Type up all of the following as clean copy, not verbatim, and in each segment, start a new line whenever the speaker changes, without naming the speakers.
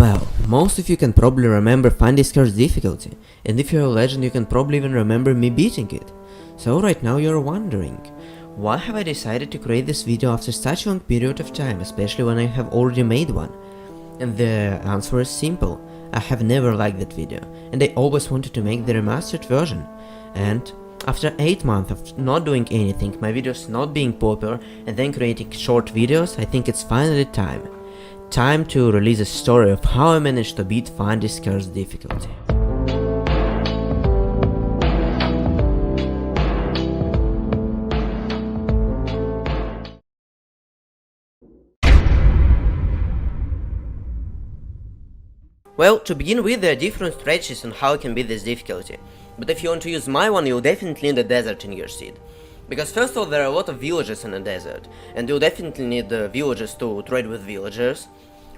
Well, most of you can probably remember Fundy's curse difficulty, and if you're a legend you can probably even remember me beating it. So right now you're wondering, why have I decided to create this video after such a long period of time, especially when I have already made one? And the answer is simple. I have never liked that video, and I always wanted to make the remastered version. And after 8 months of not doing anything, my videos not being popular, and then creating short videos, I think it's finally time. Time to release a story of how I managed to beat Fundy's curse difficulty. Well, to begin with, there are different strategies on how you can beat this difficulty, but if you want to use my one, you'll definitely need a desert in your seed. Because first of all, there are a lot of villages in a desert, and you'll definitely need the villagers to trade with villagers.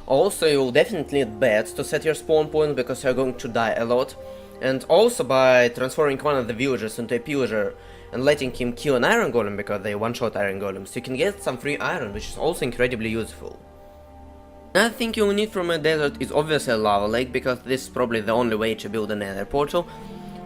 Also, you'll definitely need bats to set your spawn point, because you're going to die a lot. And also, by transforming one of the villagers into a pillager and letting him kill an iron golem, because they one-shot iron golems, you can get some free iron, which is also incredibly useful. Another thing you'll need from a desert is obviously a lava lake, because this is probably the only way to build a nether portal.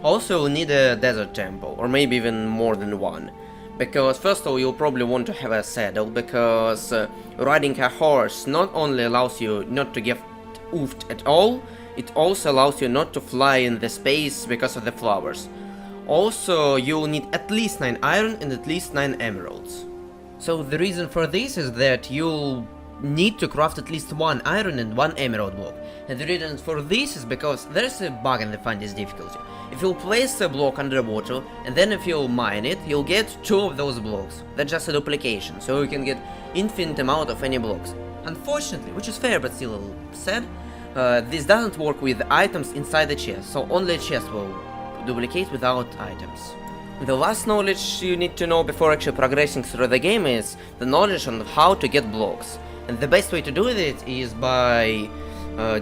Also, you'll need a desert temple, or maybe even more than one. Because first of all, you'll probably want to have a saddle, because riding a horse not only allows you not to get oofed at all, it also allows you not to fly in the space because of the flowers. Also, you'll need at least 9 iron and at least 9 emeralds. So the reason for this is that you'll need to craft at least 1 iron and 1 emerald block. And the reason for this is because there's a bug in the Fundy's difficulty. If you'll place a block underwater, and then if you'll mine it, you'll get 2 of those blocks. That's just a duplication, so you can get infinite amount of any blocks. Unfortunately, which is fair but still a little sad, this doesn't work with items inside the chest, so only a chest will duplicate without items. The last knowledge you need to know before actually progressing through the game is the knowledge on how to get blocks. And the best way to do it is by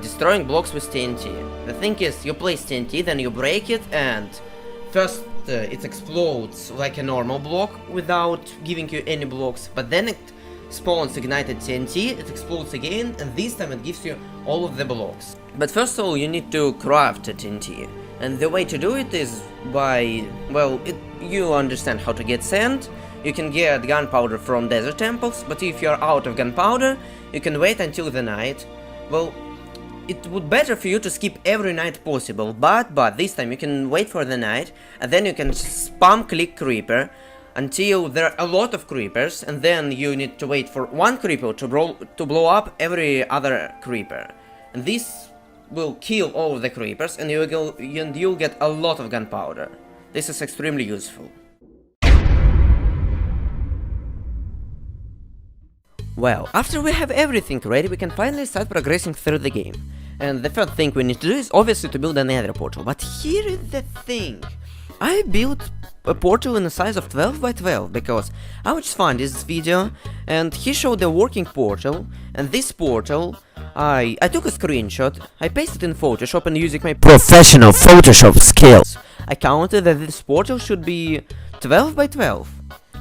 destroying blocks with TNT. The thing is, you place TNT, then you break it, and first it explodes like a normal block without giving you any blocks, but then it spawns ignited TNT, it explodes again, and this time it gives you all of the blocks. But first of all, you need to craft a TNT, and the way to do it is by, well, you understand how to get sand. You can get gunpowder from desert temples, but if you're out of gunpowder, you can wait until the night. Well, it would better for you to skip every night possible, but this time you can wait for the night, and then you can spam click creeper until there are a lot of creepers, and then you need to wait for 1 creeper to blow up every other creeper. And this will kill all of the creepers, and you'll get a lot of gunpowder. This is extremely useful. Well, after we have everything ready, we can finally start progressing through the game. And the first thing we need to do is obviously to build a nether portal, but here is the thing. I built a portal in the size of 12 by 12 because I watched Fundy's video and he showed a working portal, and this portal, I took a screenshot, I pasted it in Photoshop, and using my professional Photoshop skills, I counted that this portal should be 12 by 12.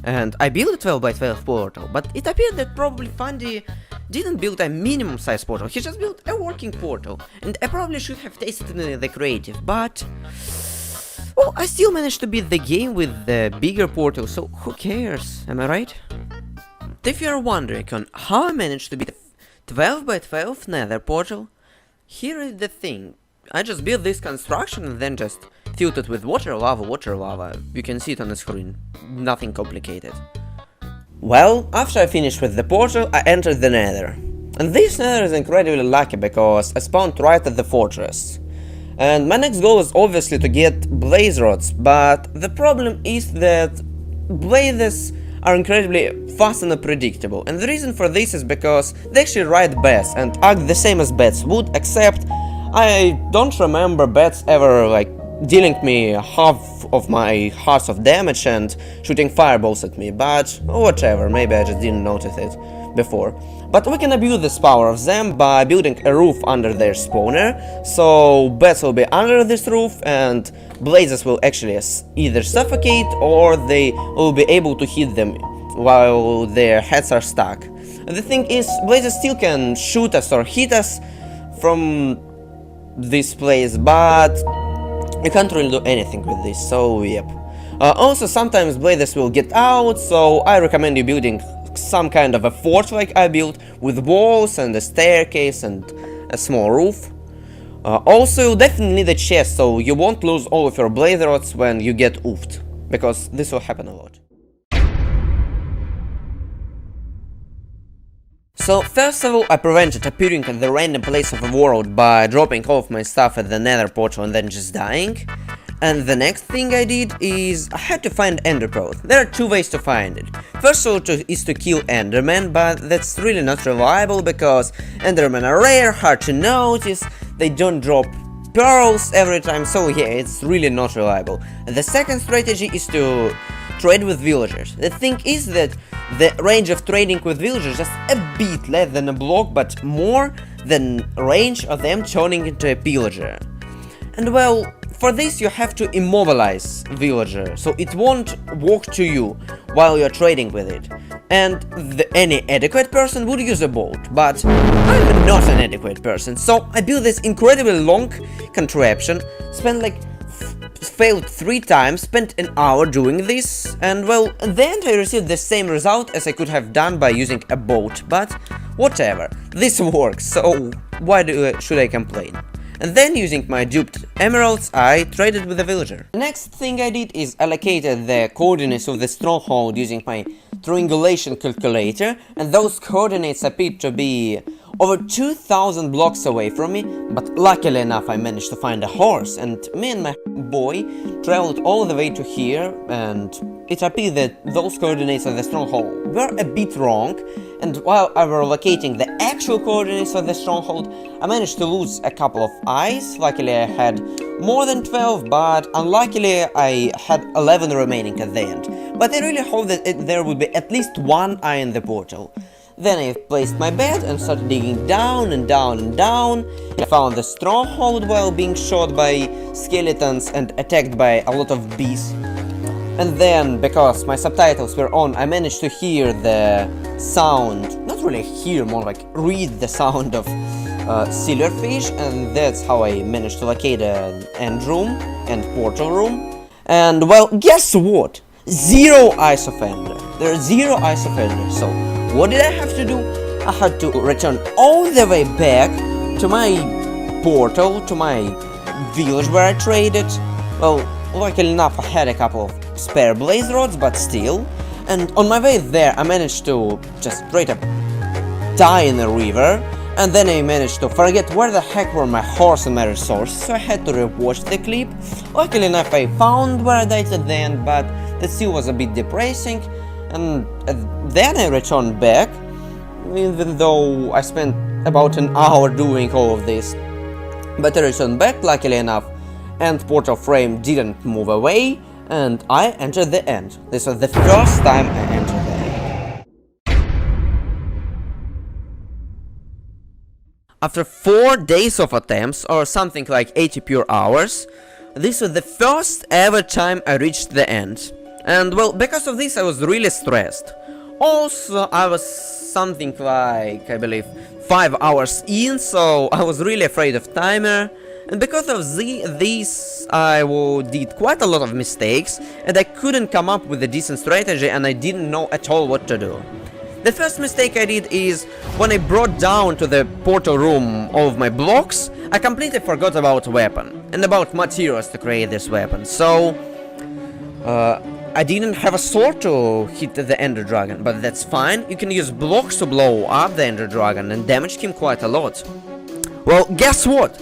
And I built a 12 by 12 portal, but it appeared that probably Fundy didn't build a minimum size portal, he just built a working portal, and I probably should have tasted in the creative, but well, I still managed to beat the game with the bigger portal, so who cares, am I right? If you're wondering on how I managed to beat a 12 by 12 nether portal, here is the thing. I just built this construction and then just filled it with water, lava. You can see it on the screen. Nothing complicated. Well, after I finished with the portal, I entered the nether. And this nether is incredibly lucky because I spawned right at the fortress. And my next goal is obviously to get blaze rods, but the problem is that blazes are incredibly fast and unpredictable. And the reason for this is because they actually ride bats and act the same as bats would, except I don't remember bats ever dealing me half of my hearts of damage and shooting fireballs at me, but whatever, maybe I just didn't notice it before. But we can abuse this power of them by building a roof under their spawner, so bats will be under this roof and blazes will actually either suffocate or they will be able to hit them while their heads are stuck. The thing is, blazes still can shoot us or hit us from this place, but you can't really do anything with this, so yep. Also, sometimes blathers will get out, so I recommend you building some kind of a fort like I built, with walls and a staircase and a small roof. Also, you'll definitely need a chest, so you won't lose all of your blaze rods when you get oofed, because this will happen a lot. So, first of all, I prevented appearing at the random place of the world by dropping all of my stuff at the Nether Portal and then just dying. And the next thing I did is I had to find Ender Pearls. There are two ways to find it. First of all is to kill Endermen, but that's really not reliable because Endermen are rare, hard to notice, they don't drop pearls every time, so yeah, it's really not reliable. And the second strategy is to trade with villagers. The thing is that the range of trading with villagers is just a bit less than a block, but more than range of them turning into a pillager. And well, for this you have to immobilize villager, so it won't walk to you while you're trading with it. And any adequate person would use a boat, but I'm not an adequate person, so I built this incredibly long contraption, failed 3 times, spent an hour doing this, and well, at the end I received the same result as I could have done by using a boat, but whatever, this works, so why should I complain? And then, using my duped emeralds, I traded with a villager. The next thing I did is allocated the coordinates of the stronghold using my triangulation calculator, and those coordinates appeared to be over 2000 blocks away from me, but luckily enough I managed to find a horse, and me and my boy traveled all the way to here, and it appeared that those coordinates of the stronghold were a bit wrong, and while I was locating the actual coordinates of the stronghold, I managed to lose a couple of eyes. Luckily I had more than 12, but unluckily I had 11 remaining at the end. But I really hope that there would be at least one eye in the portal. Then I placed my bed and started digging down and down and down. I found the stronghold while being shot by skeletons and attacked by a lot of bees. And then, because my subtitles were on, I managed to hear the sound, not really hear, more like read the sound of silverfish, and that's how I managed to locate an end room and portal room. And well, guess what? 0 eyes of Ender. There are 0 eyes of Ender, so what did I have to do? I had to return all the way back to my portal, to my village where I traded. Well, luckily enough I had a couple of spare blaze rods, but still. And on my way there I managed to just straight up die in the river. And then I managed to forget where the heck were my horse and my resources, so I had to rewatch the clip. Luckily enough I found where I died at the end, but it still was a bit depressing. And then I returned back, even though I spent about an hour doing all of this. But I returned back, luckily enough, and portal frame didn't move away, and I entered the end. This was the first time I entered the end. After 4 days of attempts, or something like 80 pure hours, this was the first ever time I reached the end. And well, because of this I was really stressed. Also, I was something like, I believe, 5 hours in, so I was really afraid of timer. And because of this, I did quite a lot of mistakes, and I couldn't come up with a decent strategy, and I didn't know at all what to do. The first mistake I did is, when I brought down to the portal room all of my blocks, I completely forgot about weapon, and about materials to create this weapon, so I didn't have a sword to hit the Ender Dragon, but that's fine. You can use blocks to blow up the Ender Dragon and damage him quite a lot. Well, guess what?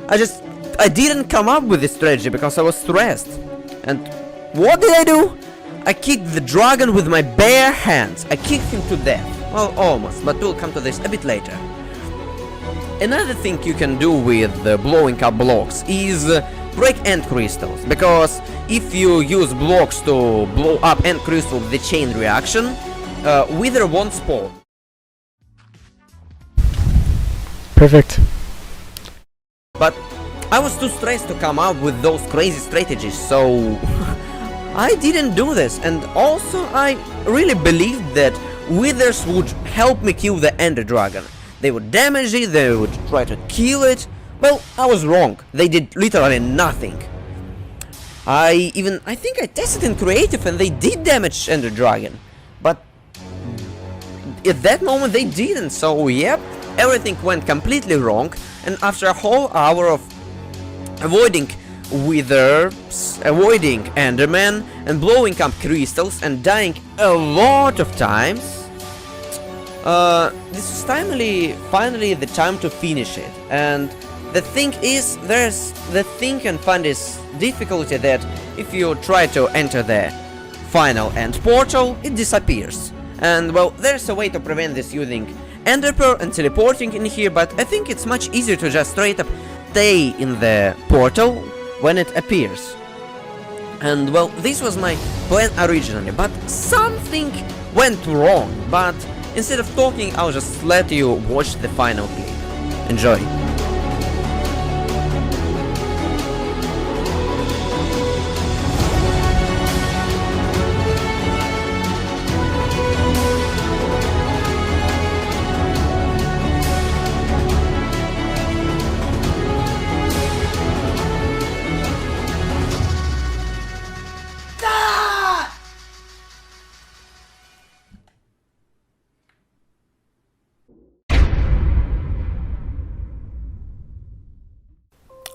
I didn't come up with this strategy because I was stressed. And what did I do? I kicked the dragon with my bare hands. I kicked him to death. Well, almost, but we'll come to this a bit later. Another thing you can do with blowing up blocks is break end crystals, because if you use blocks to blow up end crystal with the chain reaction, wither won't spawn.
Perfect.
But I was too stressed to come up with those crazy strategies, so I didn't do this. And also I really believed that withers would help me kill the Ender Dragon. they would damage it, they would try to kill it. Well, I was wrong. They did literally nothing. I think I tested in creative and they did damage Ender Dragon. But at that moment they didn't, so yep, everything went completely wrong. And after a whole hour of avoiding withers, avoiding Enderman, and blowing up crystals and dying a lot of times, this is finally the time to finish it. And the thing is, there's the thing in Fundy's difficulty that if you try to enter the final end portal, it disappears. And well, there's a way to prevent this using Ender Pearl and teleporting in here, but I think it's much easier to just straight up stay in the portal when it appears. And well, this was my plan originally, but something went wrong. But instead of talking, I'll just let you watch the final clip. Enjoy.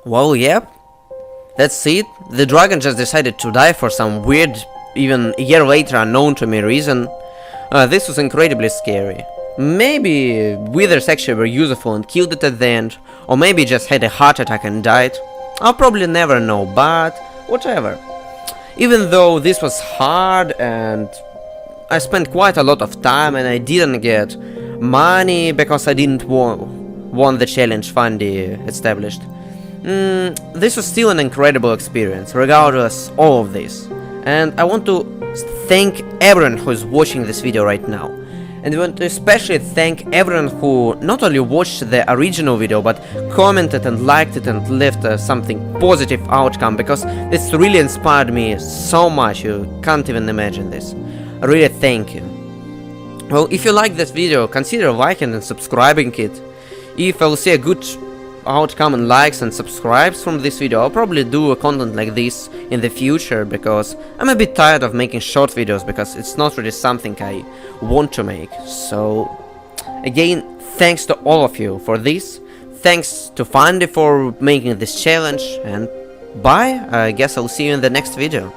Well, yep, that's it. The dragon just decided to die for some weird, even a year later unknown to me reason. This was incredibly scary. Maybe withers actually were useful and killed it at the end, or maybe just had a heart attack and died. I'll probably never know, but whatever. Even though this was hard and I spent quite a lot of time and I didn't get money because I didn't won the challenge Fundy established. This was still an incredible experience, regardless all of this. And I want to thank everyone who is watching this video right now. And I want to especially thank everyone who not only watched the original video, but commented and liked it and left something positive outcome, because this really inspired me so much, you can't even imagine this. I really thank you. Well, if you like this video, consider liking and subscribing it. If I'll see a good outcome and likes and subscribes from this video, I'll probably do a content like this in the future, because I'm a bit tired of making short videos, because it's not really something I want to make. So again, thanks to all of you for this, thanks to Fundy for making this challenge, and bye. I guess I'll see you in the next video.